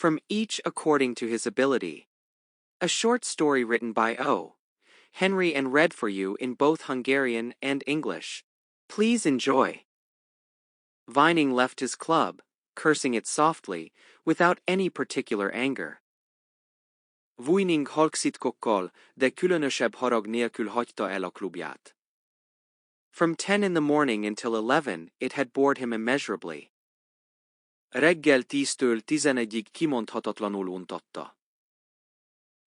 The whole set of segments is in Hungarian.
From each according to his ability. A short story written by O. Henry and read for you in both Hungarian and English. Please enjoy. Vining left his club, cursing it softly, without any particular anger. Vining halkszitkokkal, de különösebb harag nélkül hagyta el a klubját. From 10 in the morning until 11, it had bored him immeasurably. Reggel 10-től 11-ig kimondhatatlanul untatta.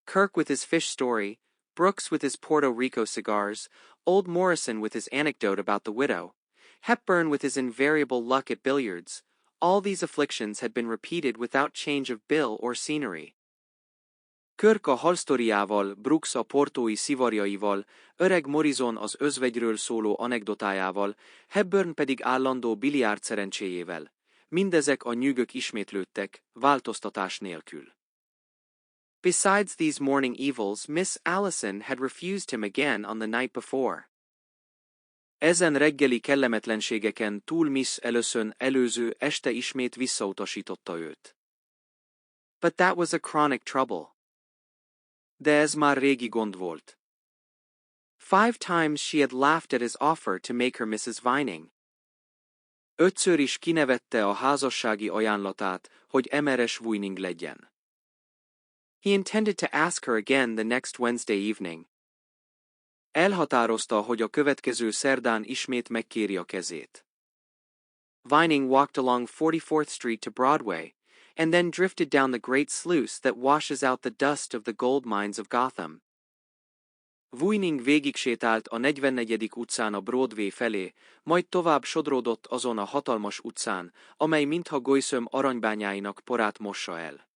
Kirk with his fish story, Brooks with his Puerto Rico cigars, old Morrison with his anecdote about the widow, Hepburn with his invariable luck at billiards, all these afflictions had been repeated without change of bill or scenery. Kirk a halsztoriával, Brooks a portói szivarjaival, öreg Morrison az özvegyről szóló anekdotájával, Hepburn pedig állandó biliárd szerencséjével. Mindezek a nyűgök ismétlődtek, változtatás nélkül. Besides these morning evils, Miss Allison had refused him again on the night before. Ezen reggeli kellemetlenségeken túl Miss Allison előző este ismét visszautasította őt. But that was a chronic trouble. De ez már régi gond volt. 5 times she had laughed at his offer to make her Mrs. Vining. 5-ször is kinevette a házassági ajánlatát, hogy emeres Vining legyen. He intended to ask her again the next Wednesday evening. Elhatározta, hogy a következő szerdán ismét megkéri a kezét. Vining walked along 44th Street to Broadway, and then drifted down the great sluice that washes out the dust of the gold mines of Gotham. Vining végigsétált a 44. utcán a Broadway felé, majd tovább sodródott azon a hatalmas utcán, amely mintha Golyszöm aranybányáinak porát mossa el.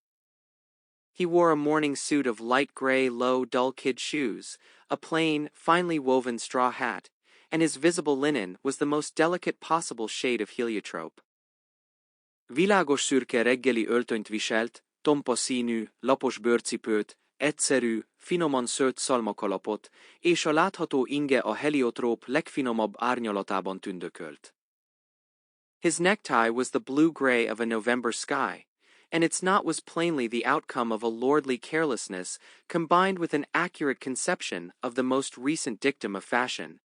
He wore a morning suit of light gray, low, dull kid shoes, a plain, finely woven straw hat, and his visible linen was the most delicate possible shade of heliotrope. Világos szürke reggeli öltönyt viselt, tompa színű, lapos bőrcipőt, egyszerű, finoman szőtt szalmakalapot, és a látható inge a heliotróp legfinomabb árnyalatában tündökölt. His necktie was the blue-gray of a November sky, and its knot was plainly the outcome of a lordly carelessness combined with an accurate conception of the most recent dictum of fashion.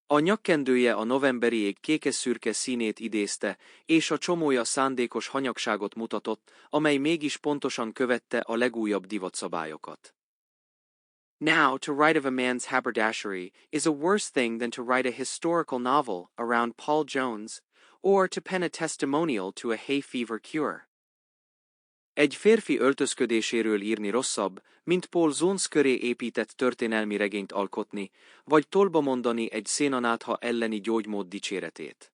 A nyakkendője a novemberi ég kékes-szürke színét idézte, és a csomója szándékos hanyagságot mutatott, amely mégis pontosan követte a legújabb divatszabályokat. Now, to write of a man's haberdashery is a worse thing than to write a historical novel around Paul Jones, or to pen a testimonial to a hay fever cure. Egy férfi öltözködéséről írni rosszabb, mint Paul Jones köré épített történelmi regényt alkotni, vagy tolba mondani egy szénanátha elleni gyógymód dicséretét.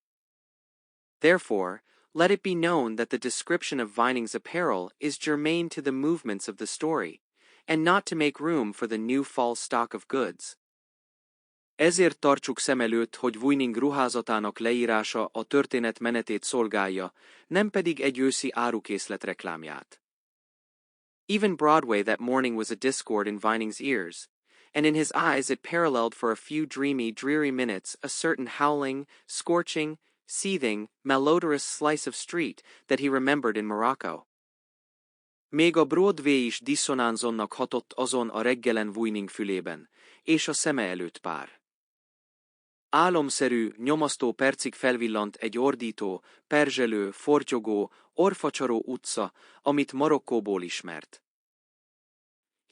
Therefore, let it be known that the description of Vining's apparel is germane to the movements of the story, and not to make room for the new fall stock of goods. Ezért tartsuk szem előtt, hogy Vining ruházatának leírása a történet menetét szolgálja, nem pedig egy őszi árukészlet reklámját. Even Broadway that morning was a discord in Vining's ears, and in his eyes it paralleled for a few dreary minutes a certain howling, scorching, seething, malodorous slice of street that he remembered in Morocco. Még a Broadway is diszonánzonnak hatott azon a reggelen Vining fülében, és a szeme előtt pár. Álomszerű, nyomasztó percig felvillant egy ordító, perzselő, fortyogó, orfacsaró utca, amit Marokkóból ismert.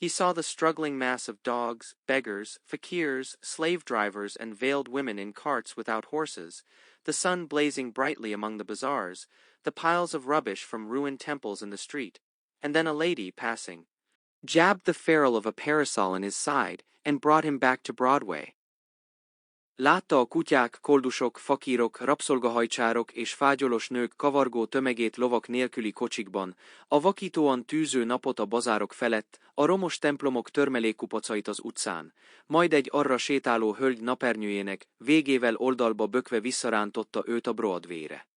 He saw the struggling mass of dogs, beggars, fakirs, slave drivers and veiled women in carts without horses, the sun blazing brightly among the bazaars, the piles of rubbish from ruined temples in the street, and then a lady passing, jabbed the ferrule of a parasol in his side, and brought him back to Broadway. Látta a kutyák, koldusok, fakírok, rabszolgahajcsárok és fágyolos nők kavargó tömegét lovak nélküli kocsikban, a vakítóan tűző napot a bazárok felett, a romos templomok törmelékkupacait az utcán, majd egy arra sétáló hölgy napernyőjének végével oldalba bökve visszarántotta őt a Broadwayre.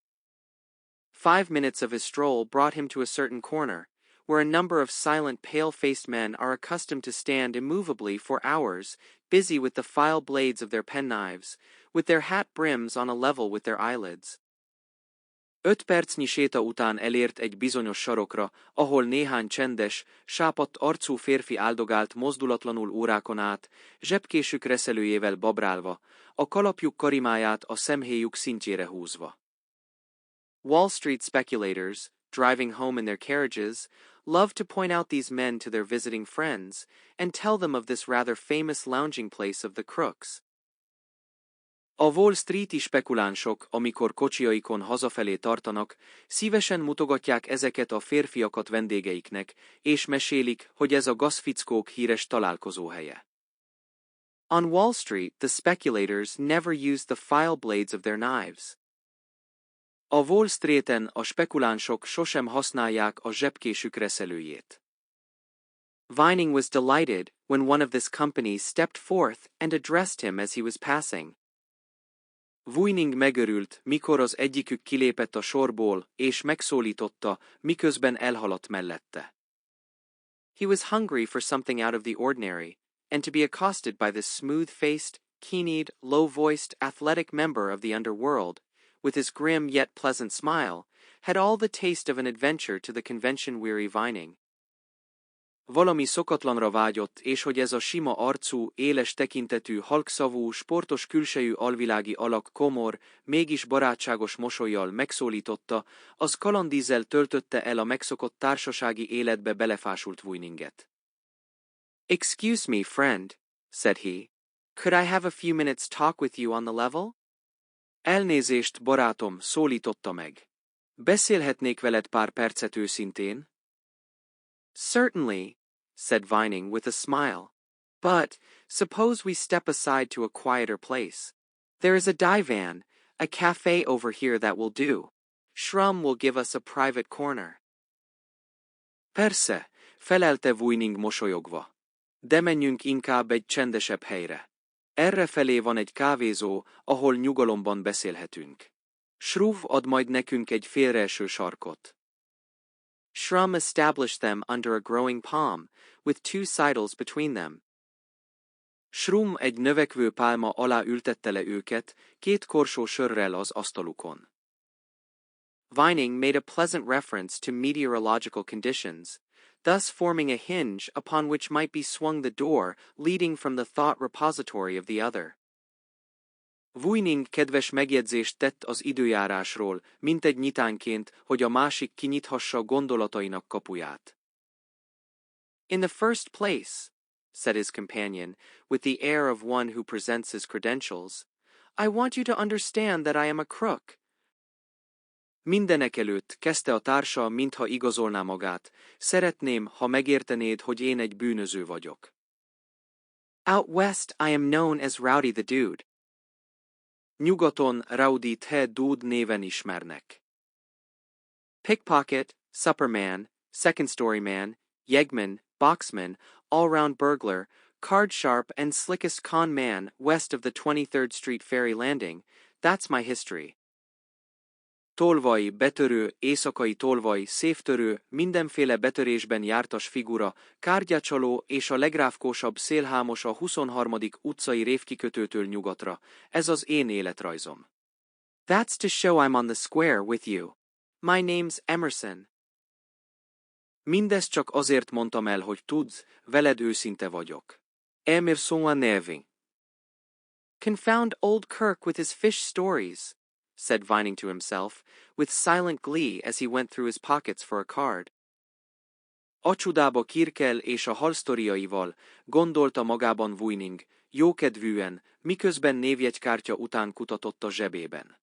5 minutes of his stroll brought him to a certain corner, where a number of silent, pale-faced men are accustomed to stand immovably for hours, busy with the file blades of their penknives, with their hat brims on a level with their eyelids. 5 percnyi séta után elért egy bizonyos sarokra, ahol néhány csendes, sápadt arcú férfi áldogált mozdulatlanul órákon át, zsebkésük reszelőjével babrálva, a kalapjuk karimáját a szemhéjuk szintjére húzva. Wall Street speculators, driving home in their carriages, love to point out these men to their visiting friends, and tell them of this rather famous lounging place of the crooks. A Wall Street-i spekulánsok, amikor kocsiaikon hazafelé tartanak, szívesen mutogatják ezeket a férfiakat vendégeiknek, és mesélik, hogy ez a gazfickók híres találkozóhelye. On Wall Street, the speculators never use the file blades of their knives. A Wall Streeten a spekulánsok sosem használják a zsebkésük reszelőjét. Vining was delighted when one of this company stepped forth and addressed him as he was passing. Vining megörült, mikor az egyikük kilépett a sorból, és megszólította, miközben elhaladt mellette. He was hungry for something out of the ordinary, and to be accosted by this smooth-faced, keen-eyed, low-voiced, athletic member of the underworld, with his grim yet pleasant smile, had all the taste of an adventure to the convention-weary Vining. Valami szokatlanra vágyott, és hogy ez a sima arcú, éles tekintetű, halkszavú, sportos külsejű alvilági alak komor, mégis barátságos mosollyal megszólította, az kalandízzel töltötte el a megszokott társasági életbe belefásult Vininget. "Excuse me, friend," said he. "Could I have a few minutes talk with you on the level?" Elnézést, barátom, szólította meg. Beszélhetnék veled pár percet őszintén? "Certainly," said Vining with a smile. "But, suppose we step aside to a quieter place. There is a divan, a cafe over here that will do. Shrum will give us a private corner." Persze, felelte Vining mosolyogva. De menjünk inkább egy csendesebb helyre. Errefelé van egy kávézó, ahol nyugalomban beszélhetünk. Shruv ad majd nekünk egy félreeső sarkot. Shrum established them under a growing palm, with 2 sidles between them. Shrum egy növekvő pálma alá ültette le őket, 2 korsó sörrel az asztalukon. Vining made a pleasant reference to meteorological conditions, thus forming a hinge upon which might be swung the door leading from the thought repository of the other. Vining kedves megjegyzést tett az időjárásról, mintegy nyitánként, hogy a másik kinyithassa gondolatainak kapuját. "In the first place," said his companion, with the air of one who presents his credentials, "I want you to understand that I am a crook." Mindenekelőtt, kezdte a társa, mintha igazolná magát, szeretném, ha megértenéd, hogy én egy bűnöző vagyok. "Out west I am known as Rowdy the Dude." Nyugaton Rowdy the Dude néven ismernek. Pickpocket, supperman, second-story man, yeggman, boxman, all-round burglar, card sharp and slickest con man west of the 23rd Street ferry landing, that's my history. Tolvaj, betörő, éjszakai tolvaj, széftörő, mindenféle betörésben jártas figura, kártyacsaló és a legrávkósabb szélhámos a 23. utcai révkikötőtől nyugatra. Ez az én életrajzom. That's to show I'm on the square with you. My name's Emerson. Mindezt csak azért mondtam el, hogy tudsz, veled őszinte vagyok. Emerson a nevén. Confound old Kirk with his fish stories, said Vining to himself, with silent glee as he went through his pockets for a card. A csudába Kirkkel és a halsztoriaival, gondolta magában Vining, jókedvűen, miközben névjegykártya után kutatott a zsebében.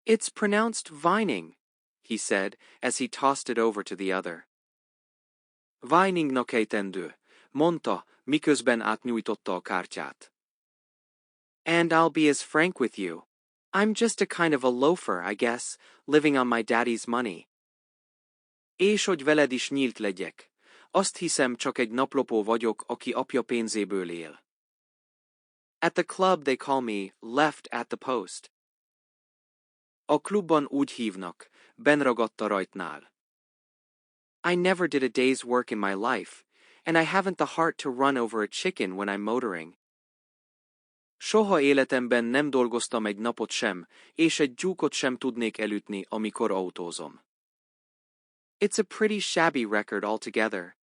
It's pronounced Vining, he said, as he tossed it over to the other. Viningnak ejtendő, mondta, miközben átnyújtotta a kártyát. And I'll be as frank with you. I'm just a kind of a loafer, I guess, living on my daddy's money. És hogy veled is nyílt legyek. Azt hiszem, csak egy naplopó vagyok, aki apja pénzéből él. At the club they call me left at the post. A klubban úgy hívnak, benragadt a rajtnál. I never did a day's work in my life, and I haven't the heart to run over a chicken when I'm motoring. Soha életemben nem dolgoztam egy napot sem, és egy gyúkot sem tudnék elütni, amikor autózom. It's a pretty shabby record altogether.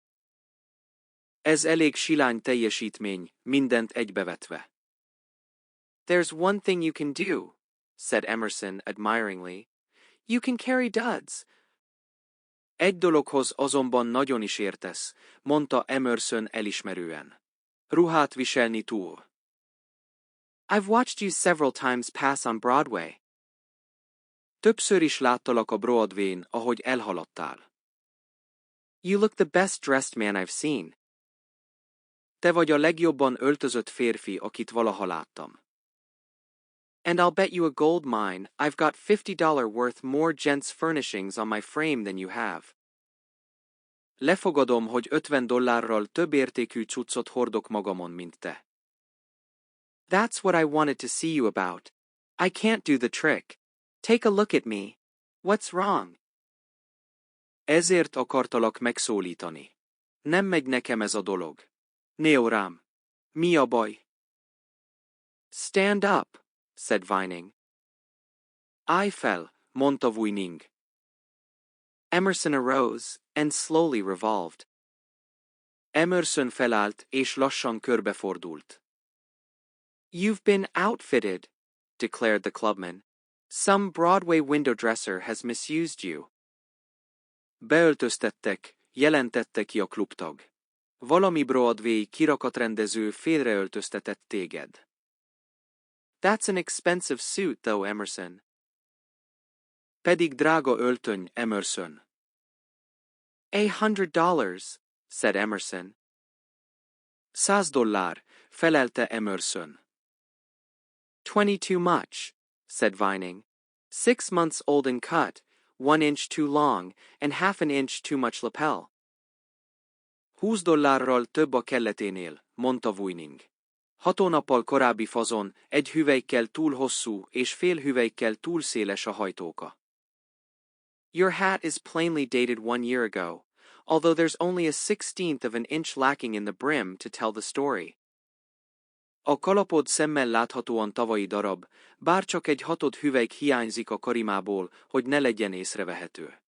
Ez elég silány teljesítmény, mindent egybevetve. There's one thing you can do, said Emerson admiringly. You can carry duds. Egy dologhoz azonban nagyon is értesz, mondta Emerson elismerően. Ruhát viselni túl. I've watched you several times pass on Broadway. Többször is láttalak a Broadwayn, ahogy elhaladtál. You look the best dressed man I've seen. Te vagy a legjobban öltözött férfi, akit valaha láttam. And I'll bet you a gold mine, I've got $50 worth more gents' furnishings on my frame than you have. Lefogadom, hogy $50 több értékű cuccot hordok magamon, mint te. That's what I wanted to see you about. I can't do the trick. Take a look at me. What's wrong? Ezért akartalak megszólítani. Nem megy nekem ez a dolog. Néo rám. Mi a baj? Stand up, said Vining. I fell, mondta Vining. Emerson arose, and slowly revolved. Emerson felállt, és lassan körbefordult. You've been outfitted, declared the clubman. Some Broadway window dresser has misused you. Beöltöztettek, jelentette ki a klubtag. Valami Broadway kirakatrendező félreöltöztetett téged. That's an expensive suit, though, Emerson. Pedig drága öltöny, Emerson. $100, said Emerson. $100, felelte Emerson. 20 too much, said Vining. 6 months old and cut, 1 inch too long, and half an inch too much lapel. $20 több a kelleténél, mondta Vining. 6 hónappal korábbi fazon, egy hüvelykkel túl hosszú és fél hüvelykkel túl széles a hajtóka. Your hat is plainly dated 1 year ago, although there's only a 16th of an inch lacking in the brim to tell the story. A kalapod szemmel láthatóan tavalyi darab, bár csak egy hatod hüvelyk hiányzik a karimából, hogy ne legyen észrevehető.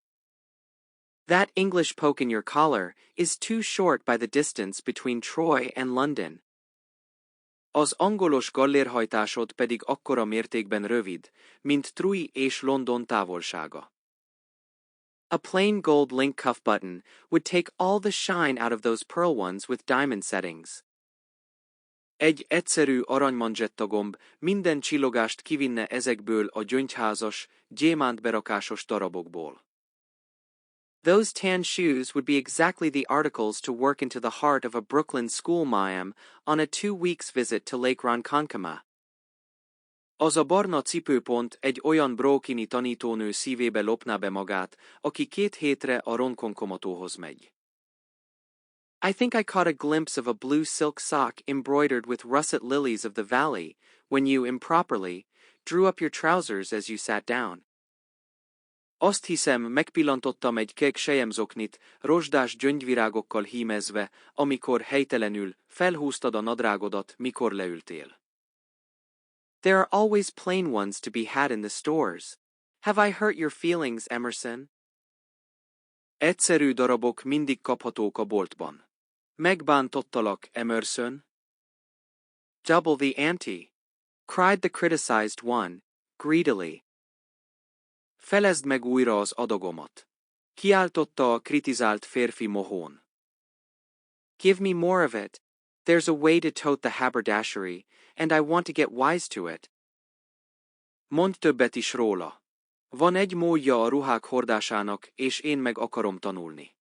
That English poke in your collar is too short by the distance between Troy and London. Az angolos gallérhajtásod pedig akkora mértékben rövid, mint Troy és London távolsága. A plain gold link cuff button would take all the shine out of those pearl ones with diamond settings. Egy egyszerű aranymanzsettagomb minden csillogást kivinne ezekből a gyöngyházas, gyémántberakásos darabokból. Those tan shoes would be exactly the articles to work into the heart of a Brooklyn school ma'am on a 2 weeks visit to Lake Ronkonkoma. Az a barna cipőpont egy olyan brooklyni tanítónő szívébe lopná be magát, aki 2 hétre a Ronkonkomatóhoz megy. I think I caught a glimpse of a blue silk sock embroidered with russet lilies of the valley when you improperly drew up your trousers as you sat down. Azt hiszem, megpillantottam egy kék selyemzoknit, rozsdás gyöngyvirágokkal hímezve, amikor helytelenül felhúztad a nadrágodat, mikor leültél. There are always plain ones to be had in the stores. Have I hurt your feelings, Emerson? Egyszerű darabok mindig kaphatók a boltban. Megbántottalak, Emerson? Double the ante, cried the criticized one, greedily. Felezd meg újra az adagomat. Kiáltotta a kritizált férfi mohón. Give me more of it. There's a way to tote the haberdashery, and I want to get wise to it. Mondd többet is róla. Van egy módja a ruhák hordásának, és én meg akarom tanulni.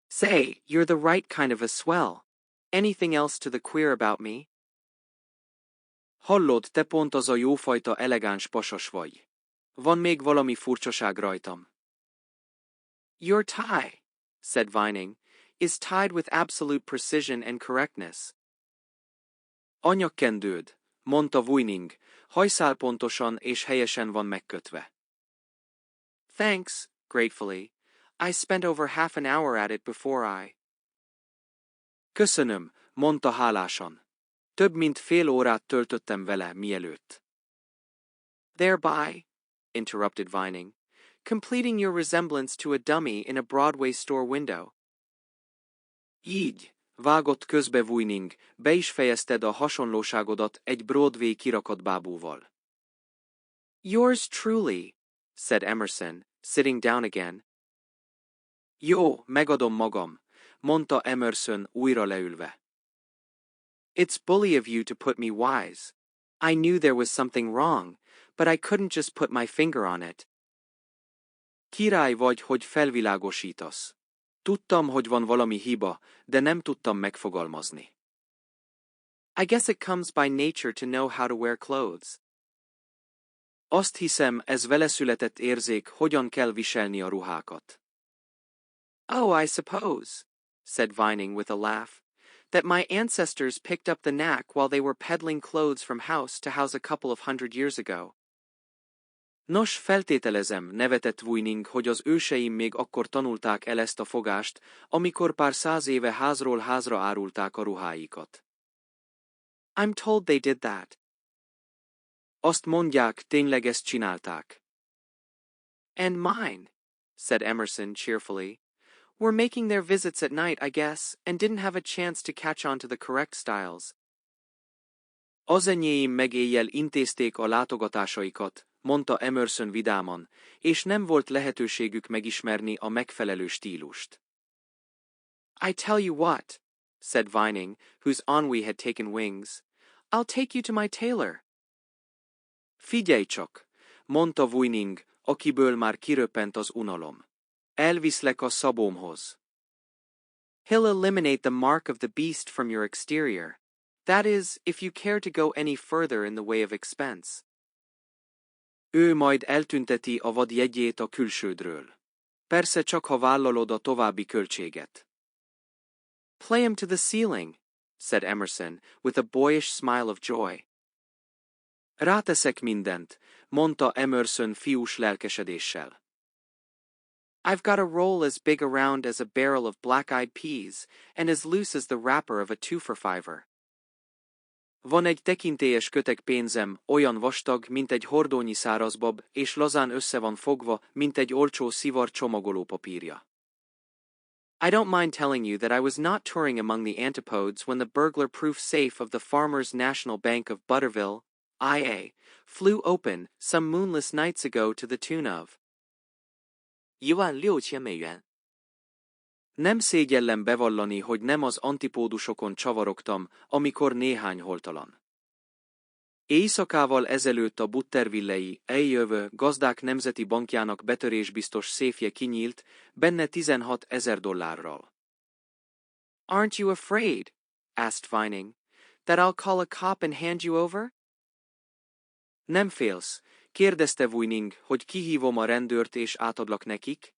Say, you're the right kind of a swell. Anything else to the queer about me? Hallod, te pont az a jófajta elegáns pasas vagy. Van még valami furcsaság rajtam. Your tie, said Vining, is tied with absolute precision and correctness. Anyakkendőd, mondta Vining, hajszálpontosan és helyesen van megkötve. Thanks, gratefully. I spent over half an hour at it before I... Köszönöm, mondta hálásan. Több mint fél órát töltöttem vele mielőtt. Thereby, interrupted Vining, completing your resemblance to a dummy in a Broadway store window. Így, vágott közbe Vining, be is fejezted a hasonlóságodat egy Broadway kirakatbábúval. Yours truly, said Emerson, sitting down again. Jó, megadom magam, mondta Emerson újra leülve. It's bully of you to put me wise. I knew there was something wrong, but I couldn't just put my finger on it. Király vagy, hogy felvilágosítasz. Tudtam, hogy van valami hiba, de nem tudtam megfogalmazni. I guess it comes by nature to know how to wear clothes. Azt hiszem, ez veleszületett érzék, hogyan kell viselni a ruhákat. Oh, I suppose, said Vining with a laugh, that my ancestors picked up the knack while they were peddling clothes from house to house a couple of 100 years ago. Nos, feltételezem, nevetett Vining, hogy az őseim még akkor tanulták el ezt a fogást, amikor pár 100 éve házról házra árulták a ruháikat. I'm told they did that. Azt mondják, tényleg ezt csinálták. And mine, said Emerson cheerfully, were making their visits at night, I guess, and didn't have a chance to catch on to the correct styles. Az enyéim meg éjjel intézték a látogatásaikat, mondta Emerson vidáman, és nem volt lehetőségük megismerni a megfelelő stílust. I tell you what, said Vining, whose ennui had taken wings, I'll take you to my tailor. Figyelj csak, mondta Vining, akiből már kiröppent az unalom. Elviszlek a szabómhoz. He'll eliminate the mark of the beast from your exterior. That is, if you care to go any further in the way of expense. Ő majd eltünteti a vad jegyét a külsődről. Persze csak ha vállalod a további költséget. Play him to the ceiling, said Emerson, with a boyish smile of joy. Ráteszek mindent, mondta Emerson fiús lelkesedéssel. I've got a roll as big around as a barrel of black-eyed peas, and as loose as the wrapper of a 2-for-5er. Van egy tekintélyes kötek pénzem, olyan vastag, mint egy hordónyi szárazbab, és lazán össze van fogva, mint egy olcsó szivar csomagolópapírja. I don't mind telling you that I was not touring among the antipodes when the burglar-proof safe of the Farmers National Bank of Butterville, IA, flew open some moonless nights ago to the tune of $16,000. Nem szégyellem bevallani, hogy nem az antipódusokon csavarogtam, amikor néhány holtalan. Éjszakával ezelőtt a Butterville-i, eljövő gazdák nemzeti bankjának betörésbiztos széfje kinyílt, benne $16,000. Aren't you afraid, asked Vining, that I'll call a cop and hand you over? Nem félsz, kérdezte Vining, hogy kihívom a rendőrt és átadlak nekik?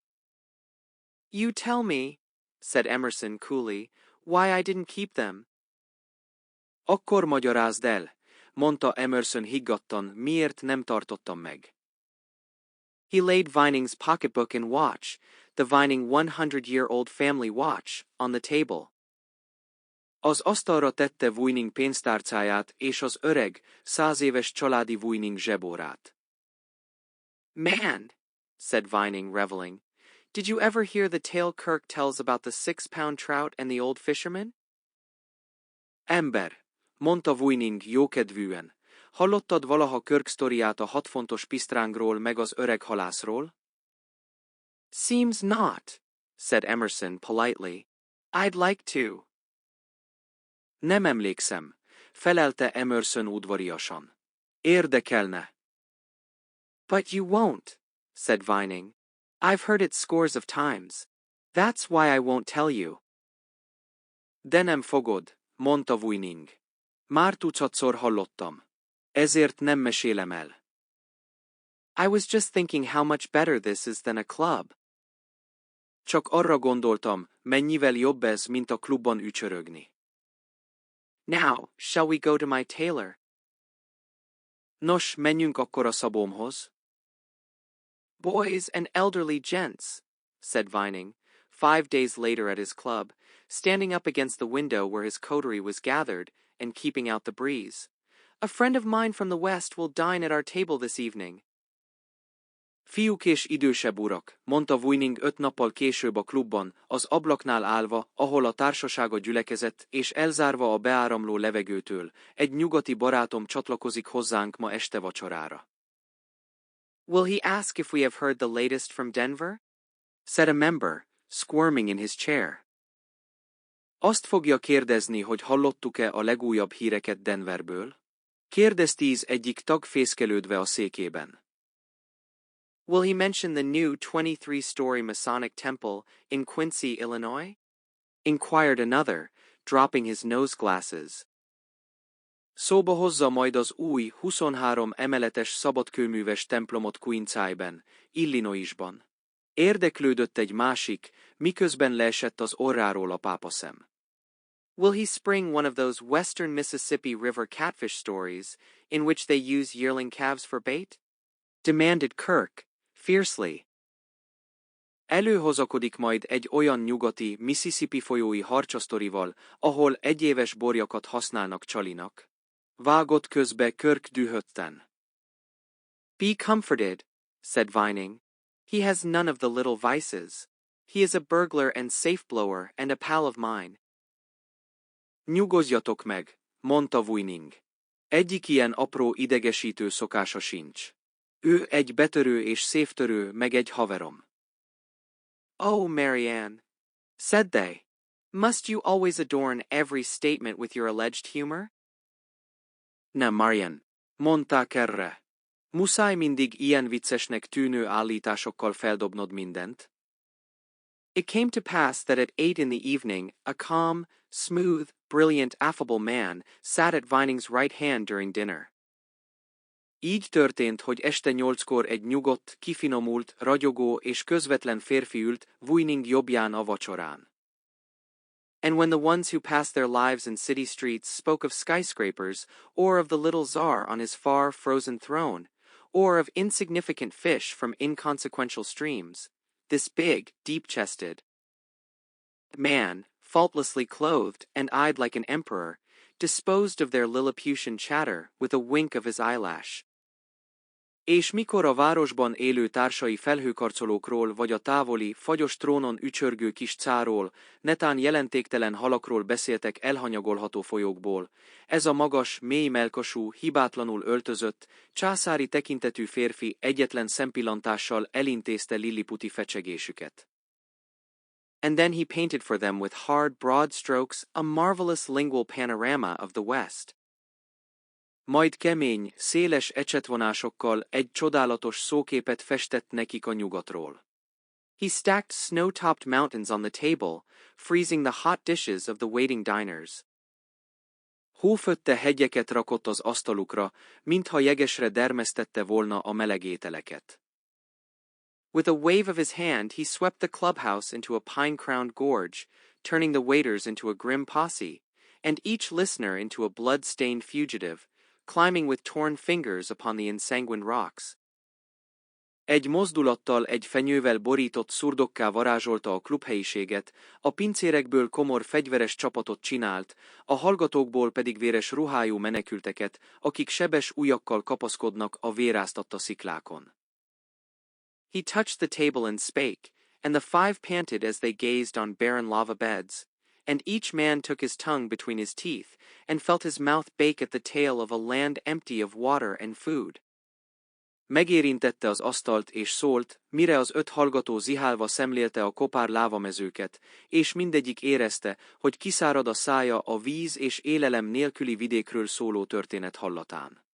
You tell me, said Emerson coolly, why I didn't keep them. Akkor magyarázd el, mondta Emerson higgadtan, miért nem tartottam meg. He laid Vining's pocketbook and watch, the Vining 100-year-old family watch, on the table. Az asztalra tette Vining pénztárcáját és az öreg, 100 éves családi Vining zsebórát. Man, said Vining, reveling, did you ever hear the tale Kirk tells about the 6-pound trout and the old fisherman? Ember, mondta Vining jókedvűen, hallottad valaha Kirk sztoriát a 6 fontos pisztrángról meg az öreg halászról? Seems not, said Emerson politely. I'd like to. Nem emlékszem, felelte Emerson udvariasan. Érdekelne. But you won't, said Vining. I've heard it scores of times. That's why I won't tell you. De nem fogod, mondta Vining. Már tucatszor hallottam. Ezért nem mesélem el. I was just thinking how much better this is than a club. Csak arra gondoltam, mennyivel jobb ez, mint a klubban ücsörögni. Now, shall we go to my tailor? Nos, menjünk akkor a szabómhoz. Boys and elderly gents, said Vining, 5 days later at his club, standing up against the window where his coterie was gathered, and keeping out the breeze. A friend of mine from the West will dine at our table this evening. Fiúk és idősebb urak, mondta Wuining 5 nappal később a klubban, az ablaknál állva, ahol a társasága gyülekezett, és elzárva a beáramló levegőtől, egy nyugati barátom csatlakozik hozzánk ma este vacsorára. Will he ask if we have heard the latest from Denver? Said a member, squirming in his chair. Azt fogja kérdezni, hogy hallottuk-e a legújabb híreket Denverből? Kérdez 10 egyik tag fészkelődve a székében. Will he mention the new 23-story Masonic temple in Quincy, Illinois? Inquired another, dropping his nose glasses. Szóba hozza majd az új 23 emeletes szabadkőműves templomot Quincyben, Illinoisban. Érdeklődött egy másik, miközben leesett az orráról a pápaszem. Will he spring one of those western Mississippi River catfish stories in which they use yearling calves for bait? Demanded Kirk, fiercely. Előhozakodik majd egy olyan nyugati Mississippi folyói harcsasztorival, ahol egyéves borjakat használnak csalinak. Vágott közbe Kirk dühötten. Be comforted, said Vining. He has none of the little vices. He is a burglar and safe blower and a pal of mine. Nyugodjatok meg, mondta Wuining. Egyik ilyen apró idegesítő szokása sincs. Ő egy betörő és széftörő, meg egy haverom. Oh, Marianne, said they. Must you always adorn every statement with your alleged humor? Nem, Marianne, mondták erre. Muszáj mindig ilyen viccesnek tűnő állításokkal feldobnod mindent? It came to pass that at 8 in the evening, a calm, smooth, brilliant, affable man sat at Vining's right hand during dinner. Így történt, hogy este 8-kor egy nyugodt, kifinomult, ragyogó és közvetlen férfi ült Wuining jobbján a vacsorán. And when the ones who passed their lives in city streets spoke of skyscrapers, or of the little czar on his far, frozen throne, or of insignificant fish from inconsequential streams, this big, deep-chested man, faultlessly clothed and eyed like an emperor, disposed of their Lilliputian chatter with a wink of his eyelash. És mikor a városban élő társai felhőkarcolókról vagy a távoli, fagyos trónon ücsörgő kis cáról, netán jelentéktelen halakról beszéltek elhanyagolható folyókból, ez a magas, mély melkasú, hibátlanul öltözött, császári tekintetű férfi egyetlen szempillantással elintézte lilliputi fecsegésüket. And then he painted for them with hard, broad strokes a marvelous lingual panorama of the West. Majd kemény, széles ecsetvonásokkal egy csodálatos szóképet festett nekik a nyugatról. He stacked snow-topped mountains on the table, freezing the hot dishes of the waiting diners. Hófötte hegyeket rakott az asztalukra, mintha jegesre dermesztette volna a meleg ételeket. With a wave of his hand he swept the clubhouse into a pine-crowned gorge, turning the waiters into a grim posse, and each listener into a blood-stained fugitive, climbing with torn fingers upon the ensanguined rocks. Egy mozdulattal egy fenyővel borított szurdokká varázsolta a klubhelyiséget, a pincérekből komor fegyveres csapatot csinált, a hallgatókból pedig véres ruhájú menekülteket, akik sebes ujjakkal kapaszkodnak a véráztatta sziklákon. He touched the table and spake, and the 5 panted as they gazed on barren lava beds, and each man took his tongue between his teeth, and felt his mouth bake at the tale of a land empty of water and food. Megérintette az asztalt és szólt, mire az 5 hallgató zihálva szemlélte a kopár lávamezőket, és mindegyik érezte, hogy kiszárad a szája a víz és élelem nélküli vidékről szóló történet hallatán.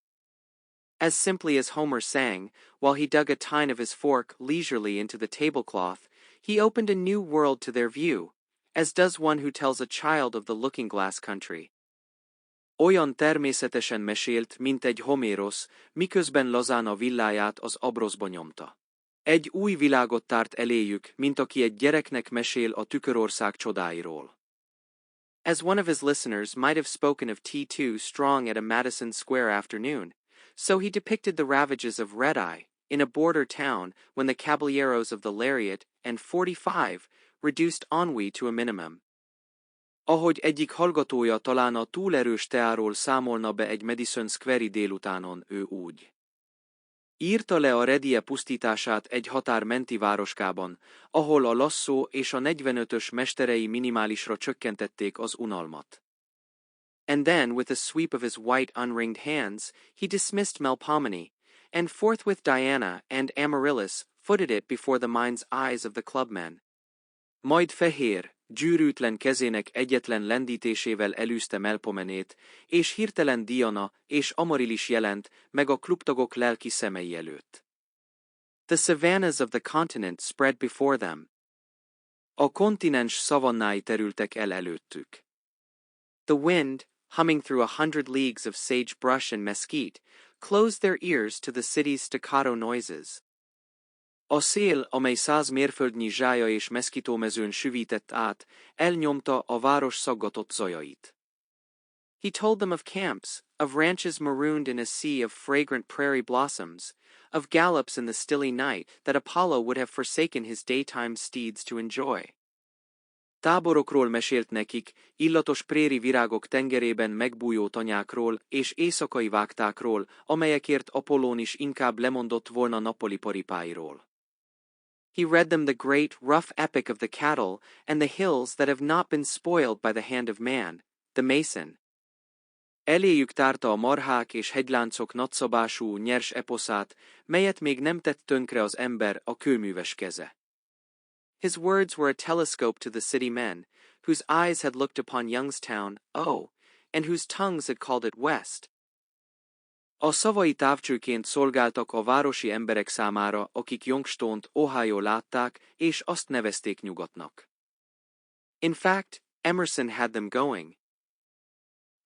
As simply as Homer sang, while he dug a tine of his fork leisurely into the tablecloth, he opened a new world to their view, as does one who tells a child of the looking-glass country. Olyan természetesen mesélt, mint egy Homérosz, miközben lazán a villáját az abroszba nyomta. Egy új világot tárt eléjük, mint aki egy gyereknek mesél a tükörország csodáiról. As one of his listeners might have spoken of T2 strong at a Madison Square afternoon, so he depicted the ravages of red-eye in a border town when the caballeros of the lariat and 45 reduced ennui to a minimum. Ahogy egyik hallgatója talán a túlerős teáról számolna be egy Madison Square-i délutánon, ő úgy írta le a Redie pusztítását egy határ menti városkában, ahol a lasszó és a 45-ös mesterei minimálisra csökkentették az unalmat. And then, with a sweep of his white unringed hands, he dismissed Melpomene, and forthwith Diana and Amaryllis footed it before the mind's eyes of the clubmen. Majd fehér, gyűrűtlen kezének egyetlen lendítésével elűzte Melpomenét, és hirtelen Diana és Amaryllis jelent meg a klubtagok lelki szemei előtt. The savannas of the continent spread before them. A kontinens szavannái terültek el előttük. The wind, humming through 100 leagues of sagebrush and mesquite, closed their ears to the city's staccato noises. A szél, amely 100 mérföldnyi zsája és meszkitómezőn süvített át, elnyomta a város szaggatott zajait. He told them of camps, of ranches marooned in a sea of fragrant prairie blossoms, of gallops in the stilly night that Apollo would have forsaken his daytime steeds to enjoy. Táborokról mesélt nekik, illatos préri virágok tengerében megbújó tanyákról és éjszakai vágtákról, amelyekért Apollón is inkább lemondott volna nappali paripáiról. He read them the great, rough epic of the cattle and the hills that have not been spoiled by the hand of man, the mason. Eléjük tárta a marhák és hegyláncok nagyszabású, nyers eposzát, melyet még nem tett tönkre az ember, a kőműves keze. His words were a telescope to the city men, whose eyes had looked upon Youngstown, and whose tongues had called it west. A szavai távcsőként szolgáltak a városi emberek számára, akik Youngstont, Ohio látták, és azt nevezték nyugatnak. In fact, Emerson had them going.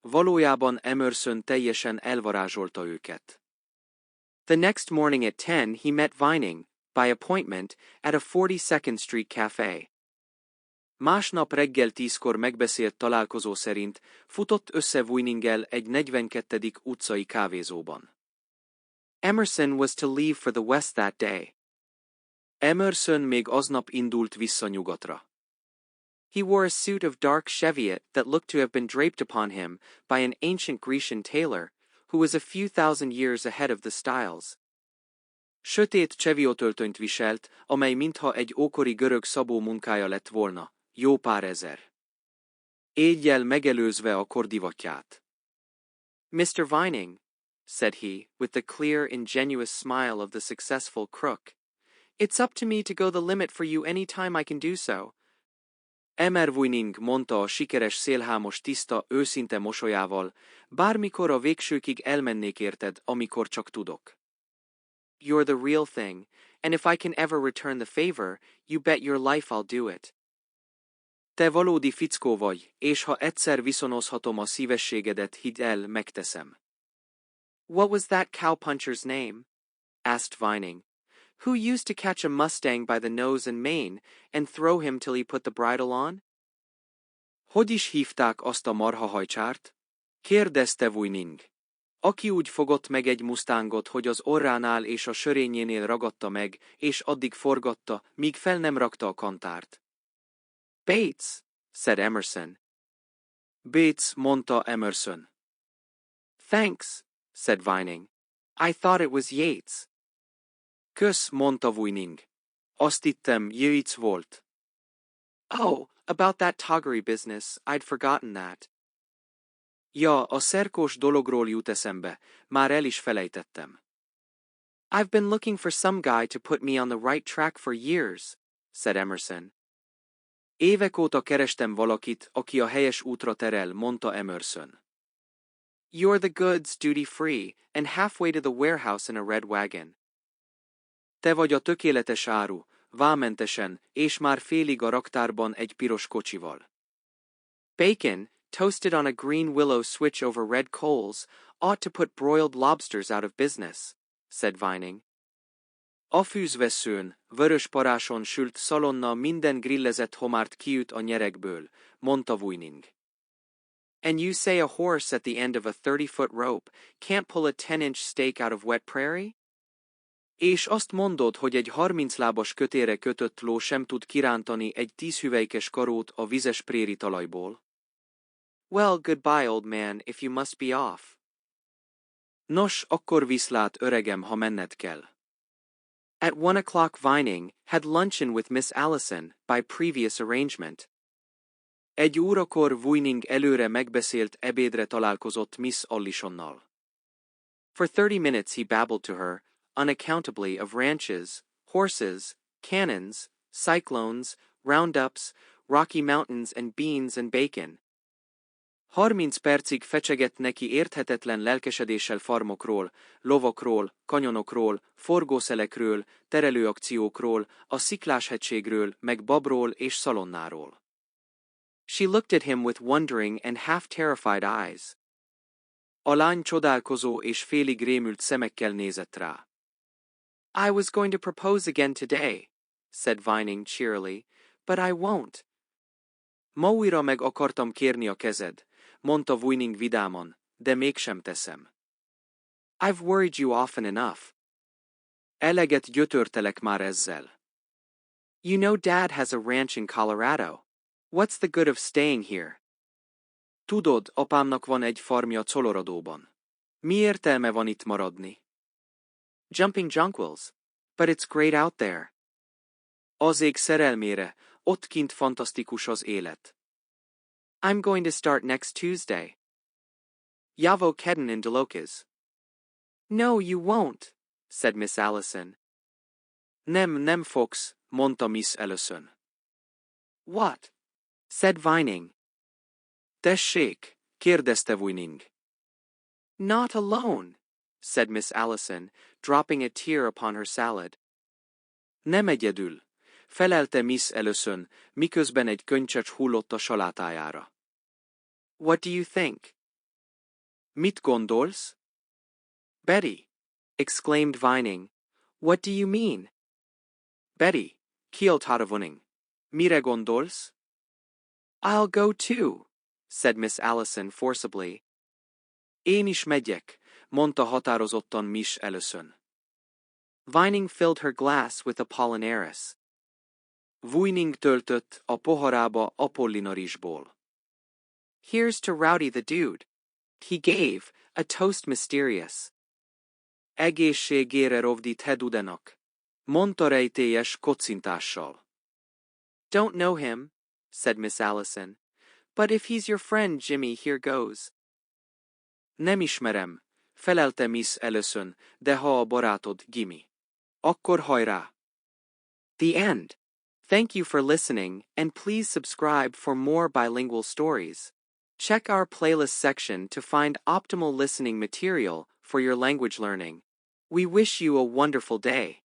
Valójában Emerson teljesen elvarázsolta őket. The next morning at 10 he met Vining, by appointment, at a 42nd Street café. Másnap reggel 10-kor megbeszélt találkozó szerint futott össze Vininggel egy 42. utcai kávézóban. Emerson was to leave for the west that day. Emerson még aznap indult vissza nyugatra. He wore a suit of dark cheviot that looked to have been draped upon him by an ancient Grecian tailor, who was a few thousand years ahead of the styles. Sötét cseviotöltönyt viselt, amely mintha egy ókori görög szabó munkája lett volna, jó pár ezer éjjel megelőzve a kor divatját. Mr. Vining, said he, with the clear, ingenuous smile of the successful crook, it's up to me to go the limit for you any time I can do so. Emer Vining, mondta a sikeres szélhámos tiszta, őszinte mosolyával, bármikor a végsőkig elmennék érted, amikor csak tudok. You're the real thing, and if I can ever return the favor, you bet your life I'll do it. Te valódi fickó vagy, és ha egyszer viszonozhatom a szívességedet, hidd el, megteszem. What was that cowpuncher's name? Asked Vining. Who used to catch a Mustang by the nose and mane, and throw him till he put the bridle on? Hogy is hívták azt a marhahajcsárt? Kérdezte Vining. Aki úgy fogott meg egy mustangot, hogy az orránál és a sörényénél ragadta meg, és addig forgatta, míg fel nem rakta a kantárt. Bates, said Emerson. Bates, mondta Emerson. Thanks, said Vining. I thought it was Yates. Kösz, mondta Vining. Azt hittem, Yates volt. Oh, about that toggery business, I'd forgotten that. Ja, a szerkós dologról jut eszembe, már el is felejtettem. I've been looking for some guy to put me on the right track for years, said Emerson. Évek óta kerestem valakit, aki a helyes útra terel, mondta Emerson. You're the goods duty-free, and halfway to the warehouse in a red wagon. Te vagy a tökéletes áru, vámmentesen, és már félig a raktárban egy piros kocsival. Bacon, toasted on a green willow switch over red coals, ought to put broiled lobsters out of business, said Vining. A fűzvesszőn, vörös paráson sült szalonna minden grillezett homárt kiüt a nyerekből, mondta Vining. And you say a horse at the end of a 30-foot rope can't pull a 10-inch steak out of wet prairie? És azt mondod, hogy egy 30 lábas kötére kötött ló sem tud kirántani egy 10 hüvelykes karót a vizes préri talajból? Well, goodbye, old man, if you must be off. Nos, akkor viszlát, öregem, ha menned kell. At 1 o'clock Vining had luncheon with Miss Allison, by previous arrangement. 1 órakor Vining előre megbeszélt ebédre találkozott Miss Allisonnal. For 30 minutes he babbled to her, unaccountably, of ranches, horses, cannons, cyclones, roundups, Rocky Mountains and beans and bacon. 30 percig fecsegett neki érthetetlen lelkesedéssel farmokról, lovakról, kanyonokról, forgószelekről, terelőakciókról, a Sziklás-hegységről, meg babról és szalonnáról. She looked at him with wondering and half-terrified eyes. A lány csodálkozó és félig rémült szemekkel nézett rá. I was going to propose again today, said Vining cheerily, but I won't. Ma újra meg akartam kérni a kezed, mondta Vining vidáman, de mégsem teszem. I've worried you often enough. Eleget gyötörtelek már ezzel. You know Dad has a ranch in Colorado. What's the good of staying here? Tudod, apámnak van egy farmja Coloradóban. Mi értelme van itt maradni? Jumping jonquils. But it's great out there. Az ég szerelmére, ott kint fantasztikus az élet. I'm going to start next Tuesday. Javo kedden in Delocas. No, you won't, said Miss Allison. Nem fogsz, mondta Miss Allison. What? Said Vining. Tessék, kérdezte Vining. Not alone, said Miss Allison, dropping a tear upon her salad. Nem egyedül, felelte Miss Allison, miközben egy könycsecs hullott a salátájára. What do you think? Mit gondolsz? Betty, exclaimed Vining. What do you mean? Betty, kiáltotta Vining. Mire gondolsz? I'll go too, said Miss Allison forcibly. Én is megyek, mondta határozottan Miss Allison. Vining filled her glass with Apollinaris. Vining töltött a poharába Apollinarisból. Here's to Rowdy the Dude. He gave, a toast mysterious. Egészségére Rovdit Hedudenak, mondta rejtélyes kocintással. Don't know him, said Miss Allison, but if he's your friend, Jimmy, here goes. Nem ismerem, felelte Miss Allison, de ha a barátod, Jimmy. Akkor hajrá! The end. Thank you for listening, and please subscribe for more bilingual stories. Check our playlist section to find optimal listening material for your language learning. We wish you a wonderful day.